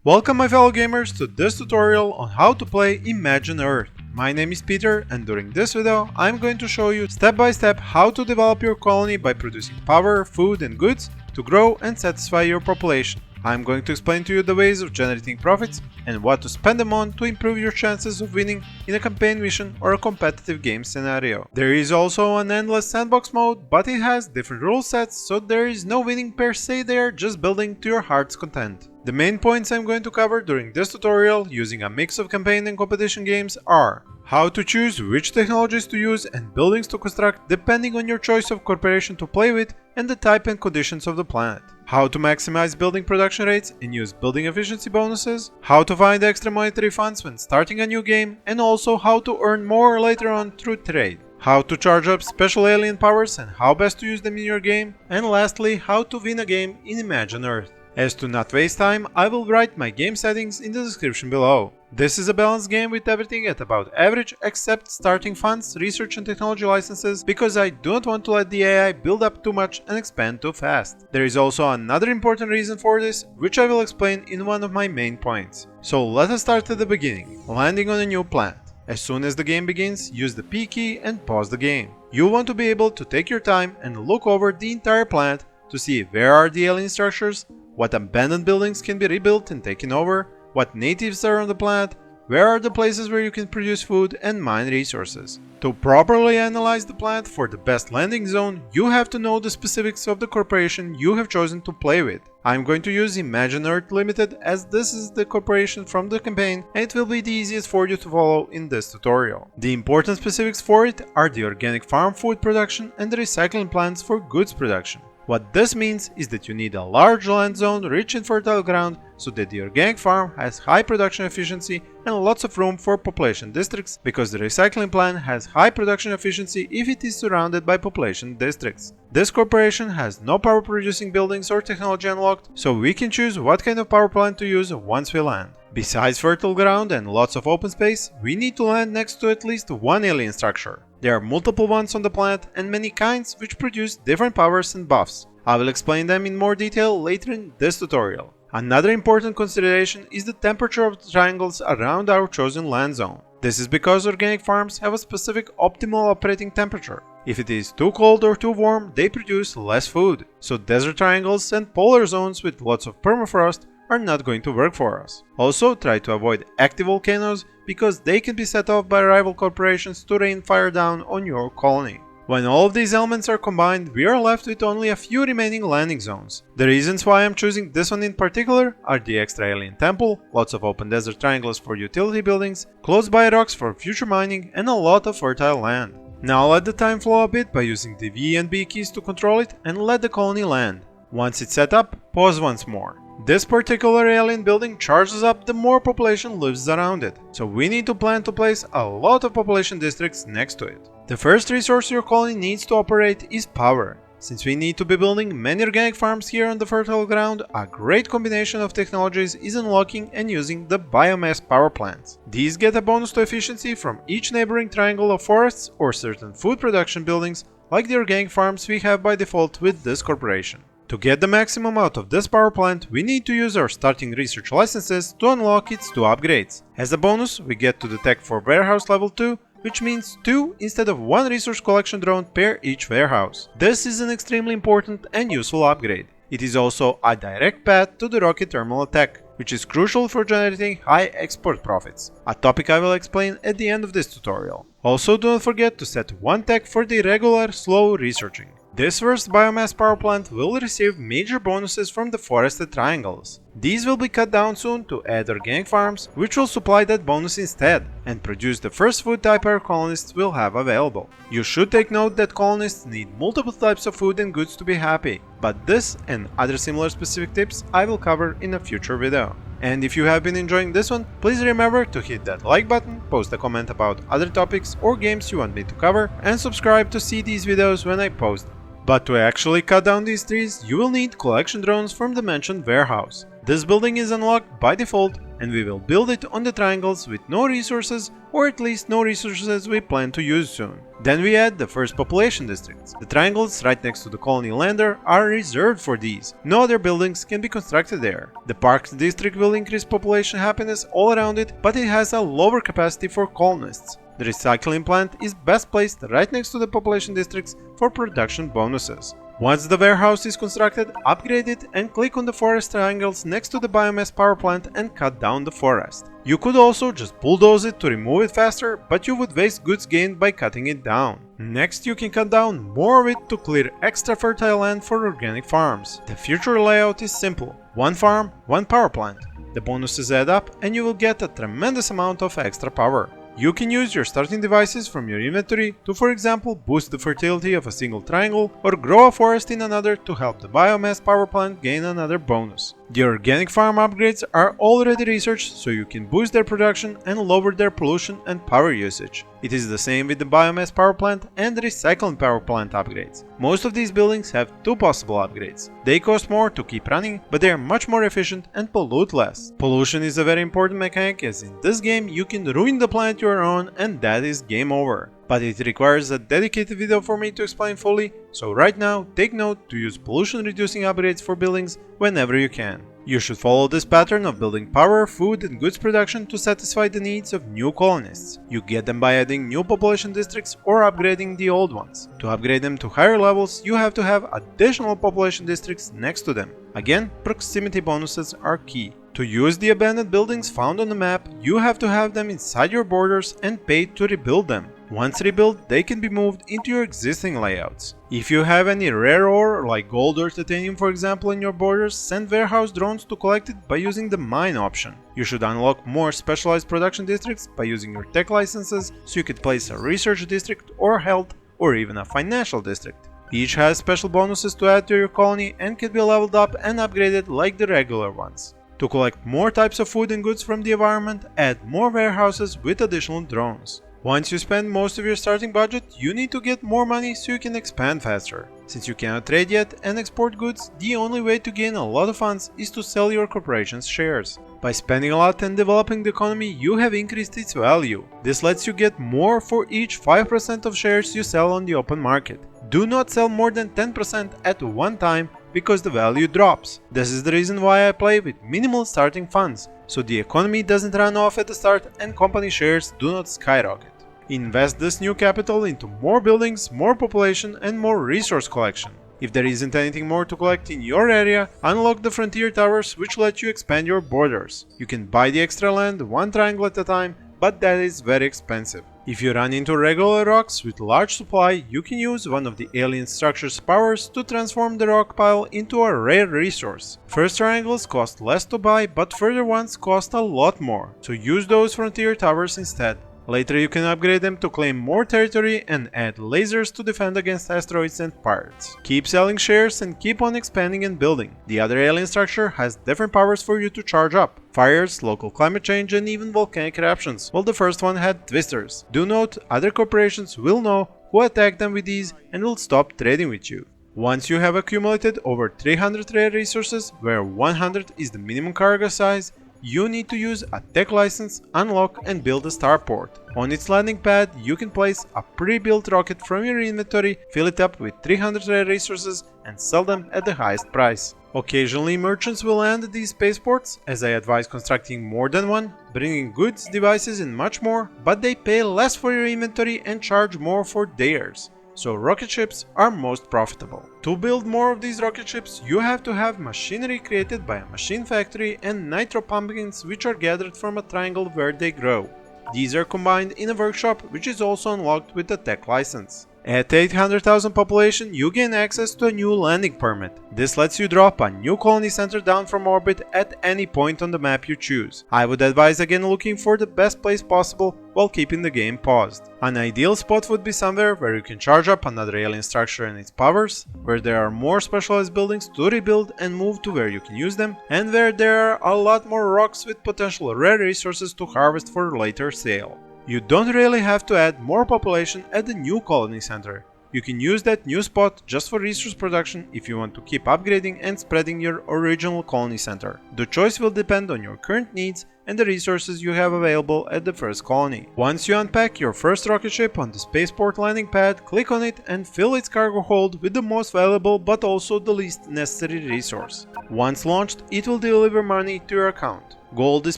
Welcome my fellow gamers to this tutorial on how to play Imagine Earth. My name is Peter and during this video I'm going to show you step by step how to develop your colony by producing power, food and goods to grow and satisfy your population. I'm going to explain to you the ways of generating profits and what to spend them on to improve your chances of winning in a campaign mission or a competitive game scenario. There is also an endless sandbox mode, but it has different rule sets, so there is no winning per se there, just building to your heart's content. The main points I'm going to cover during this tutorial using a mix of campaign and competition games are how to choose which technologies to use and buildings to construct depending on your choice of corporation to play with and the type and conditions of the planet. How to maximize building production rates and use building efficiency bonuses. How to find extra monetary funds when starting a new game, and also how to earn more later on through trade. How to charge up special alien powers and how best to use them in your game. And lastly, how to win a game in Imagine Earth. As to not waste time, I will write my game settings in the description below. This is a balanced game with everything at about average except starting funds, research and technology licenses, because I do not want to let the AI build up too much and expand too fast. There is also another important reason for this, which I will explain in one of my main points. So let us start at the beginning, landing on a new planet. As soon as the game begins, use the P key and pause the game. You want to be able to take your time and look over the entire planet to see where are the alien structures, what abandoned buildings can be rebuilt and taken over, what natives are on the planet, where are the places where you can produce food and mine resources. To properly analyze the planet for the best landing zone, you have to know the specifics of the corporation you have chosen to play with. I'm going to use Imagine Earth Limited as this is the corporation from the campaign and it will be the easiest for you to follow in this tutorial. The important specifics for it are the organic farm food production and the recycling plants for goods production. What this means is that you need a large land zone rich in fertile ground so that the organic farm has high production efficiency and lots of room for population districts, because the recycling plant has high production efficiency if it is surrounded by population districts. This corporation has no power producing buildings or technology unlocked, so we can choose what kind of power plant to use once we land. Besides fertile ground and lots of open space, we need to land next to at least one alien structure. There are multiple ones on the planet and many kinds which produce different powers and buffs. I will explain them in more detail later in this tutorial. Another important consideration is the temperature of the triangles around our chosen land zone. This is because organic farms have a specific optimal operating temperature. If it is too cold or too warm, they produce less food. So desert triangles and polar zones with lots of permafrost are not going to work for us. Also, try to avoid active volcanoes because they can be set off by rival corporations to rain fire down on your colony. When all of these elements are combined, we are left with only a few remaining landing zones. The reasons why I'm choosing this one in particular are the extra alien temple, lots of open desert triangles for utility buildings, close by rocks for future mining, and a lot of fertile land. Now let the time flow a bit by using the V and B keys to control it and let the colony land. Once it's set up, pause once more. This particular alien building charges up the more population lives around it, so we need to plan to place a lot of population districts next to it. The first resource your colony needs to operate is power. Since we need to be building many organic farms here on the fertile ground, a great combination of technologies is unlocking and using the biomass power plants. These get a bonus to efficiency from each neighboring triangle of forests or certain food production buildings like the organic farms we have by default with this corporation. To get the maximum out of this power plant, we need to use our starting research licenses to unlock its 2 upgrades. As a bonus, we get to the tech for warehouse level 2, which means 2 instead of 1 resource collection drone per each warehouse. This is an extremely important and useful upgrade. It is also a direct path to the rocket terminal tech, which is crucial for generating high export profits, a topic I will explain at the end of this tutorial. Also, do not forget to set 1 tech for the regular slow researching. This first biomass power plant will receive major bonuses from the forested triangles. These will be cut down soon to add organic farms, which will supply that bonus instead, and produce the first food type our colonists will have available. You should take note that colonists need multiple types of food and goods to be happy, but this and other similar specific tips I will cover in a future video. And if you have been enjoying this one, please remember to hit that like button, post a comment about other topics or games you want me to cover, and subscribe to see these videos when I post them. But to actually cut down these trees, you will need collection drones from the mentioned warehouse. This building is unlocked by default and we will build it on the triangles with no resources, or at least no resources we plan to use soon. Then we add the first population districts. The triangles right next to the colony lander are reserved for these. No other buildings can be constructed there. The parks district will increase population happiness all around it, but it has a lower capacity for colonists. The recycling plant is best placed right next to the population districts for production bonuses. Once the warehouse is constructed, upgrade it and click on the forest triangles next to the biomass power plant and cut down the forest. You could also just bulldoze it to remove it faster, but you would waste goods gained by cutting it down. Next, you can cut down more of it to clear extra fertile land for organic farms. The future layout is simple: one farm, one power plant. The bonuses add up and you will get a tremendous amount of extra power. You can use your starting devices from your inventory to, for example, boost the fertility of a single triangle or grow a forest in another to help the biomass power plant gain another bonus. The organic farm upgrades are already researched, so you can boost their production and lower their pollution and power usage. It is the same with the biomass power plant and the recycling power plant upgrades. Most of these buildings have two possible upgrades. They cost more to keep running, but they are much more efficient and pollute less. Pollution is a very important mechanic, as in this game you can ruin the planet you are on and that is game over. But it requires a dedicated video for me to explain fully, so right now take note to use pollution reducing upgrades for buildings whenever you can. You should follow this pattern of building power, food and goods production to satisfy the needs of new colonists. You get them by adding new population districts or upgrading the old ones. To upgrade them to higher levels, you have to have additional population districts next to them. Again, proximity bonuses are key. To use the abandoned buildings found on the map, you have to have them inside your borders and pay to rebuild them. Once rebuilt, they can be moved into your existing layouts. If you have any rare ore, like gold or titanium for example, in your borders, send warehouse drones to collect it by using the mine option. You should unlock more specialized production districts by using your tech licenses, so you could place a research district or health or even a financial district. Each has special bonuses to add to your colony and can be leveled up and upgraded like the regular ones. To collect more types of food and goods from the environment, add more warehouses with additional drones. Once you spend most of your starting budget, you need to get more money so you can expand faster. Since you cannot trade yet and export goods, the only way to gain a lot of funds is to sell your corporation's shares. By spending a lot and developing the economy, you have increased its value. This lets you get more for each 5% of shares you sell on the open market. Do not sell more than 10% at one time because the value drops. This is the reason why I play with minimal starting funds, so the economy doesn't run off at the start and company shares do not skyrocket. Invest this new capital into more buildings, more population and more resource collection. If there isn't anything more to collect in your area, unlock the frontier towers, which let you expand your borders. You can buy the extra land one triangle at a time, but that is very expensive. If you run into regular rocks with large supply, you can use one of the alien structure's powers to transform the rock pile into a rare resource. First triangles cost less to buy, but further ones cost a lot more, so use those frontier towers instead. Later you can upgrade them to claim more territory and add lasers to defend against asteroids and pirates. Keep selling shares and keep on expanding and building. The other alien structure has different powers for you to charge up: fires, local climate change and even volcanic eruptions, while the first one had twisters. Do note, other corporations will know who attacked them with these and will stop trading with you. Once you have accumulated over 300 rare resources, where 100 is the minimum cargo size, you need to use a tech license, unlock and build a starport. On its landing pad, you can place a pre-built rocket from your inventory, fill it up with 300 rare resources and sell them at the highest price. Occasionally merchants will land at these spaceports, as I advise constructing more than one, bringing goods, devices and much more, but they pay less for your inventory and charge more for theirs. So rocket ships are most profitable. To build more of these rocket ships, you have to have machinery created by a machine factory and nitro pumpkins which are gathered from a triangle where they grow. These are combined in a workshop which is also unlocked with the tech license. At 800,000 population, you gain access to a new landing permit. This lets you drop a new colony center down from orbit at any point on the map you choose. I would advise again looking for the best place possible while keeping the game paused. An ideal spot would be somewhere where you can charge up another alien structure and its powers, where there are more specialized buildings to rebuild and move to where you can use them, and where there are a lot more rocks with potential rare resources to harvest for later sale. You don't really have to add more population at the new colony center. You can use that new spot just for resource production if you want to keep upgrading and spreading your original colony center. The choice will depend on your current needs and the resources you have available at the first colony. Once you unpack your first rocket ship on the spaceport landing pad, click on it and fill its cargo hold with the most valuable but also the least necessary resource. Once launched, it will deliver money to your account. Gold is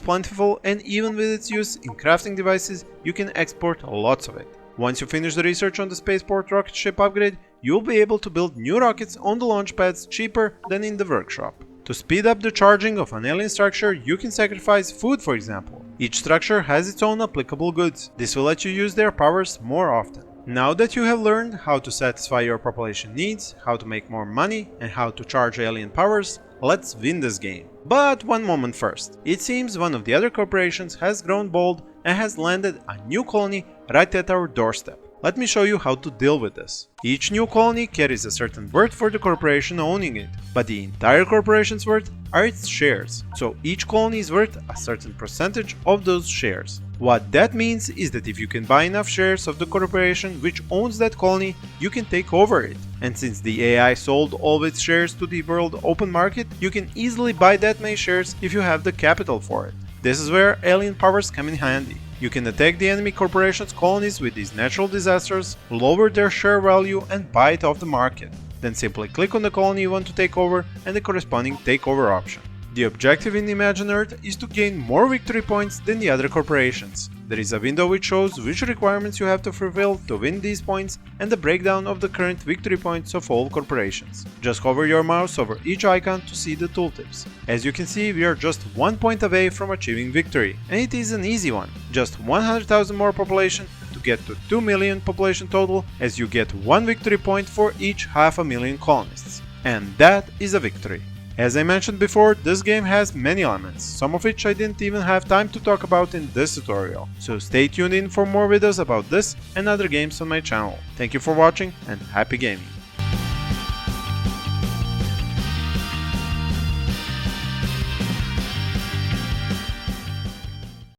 plentiful, and even with its use in crafting devices, you can export lots of it. Once you finish the research on the spaceport rocket ship upgrade, you will be able to build new rockets on the launch pads cheaper than in the workshop. To speed up the charging of an alien structure, you can sacrifice food, for example. Each structure has its own applicable goods. This will let you use their powers more often. Now that you have learned how to satisfy your population needs, how to make more money, and how to charge alien powers, let's win this game. But one moment first. It seems one of the other corporations has grown bold and has landed a new colony right at our doorstep. Let me show you how to deal with this. Each new colony carries a certain worth for the corporation owning it, but the entire corporation's worth are its shares, so each colony is worth a certain percentage of those shares. What that means is that if you can buy enough shares of the corporation which owns that colony, you can take over it. And since the AI sold all of its shares to the world open market, you can easily buy that many shares if you have the capital for it. This is where alien powers come in handy. You can attack the enemy corporation's colonies with these natural disasters, lower their share value and buy it off the market. Then simply click on the colony you want to take over and the corresponding takeover option. The objective in Imagine Earth is to gain more victory points than the other corporations. There is a window which shows which requirements you have to fulfill to win these points and the breakdown of the current victory points of all corporations. Just hover your mouse over each icon to see the tooltips. As you can see, we are just 1 point away from achieving victory, and it is an easy one. Just 100,000 more population to get to 2 million population total, as you get 1 victory point for each 500,000 colonists. And that is a victory. As I mentioned before, this game has many elements, some of which I didn't even have time to talk about in this tutorial, so stay tuned in for more videos about this and other games on my channel. Thank you for watching and happy gaming!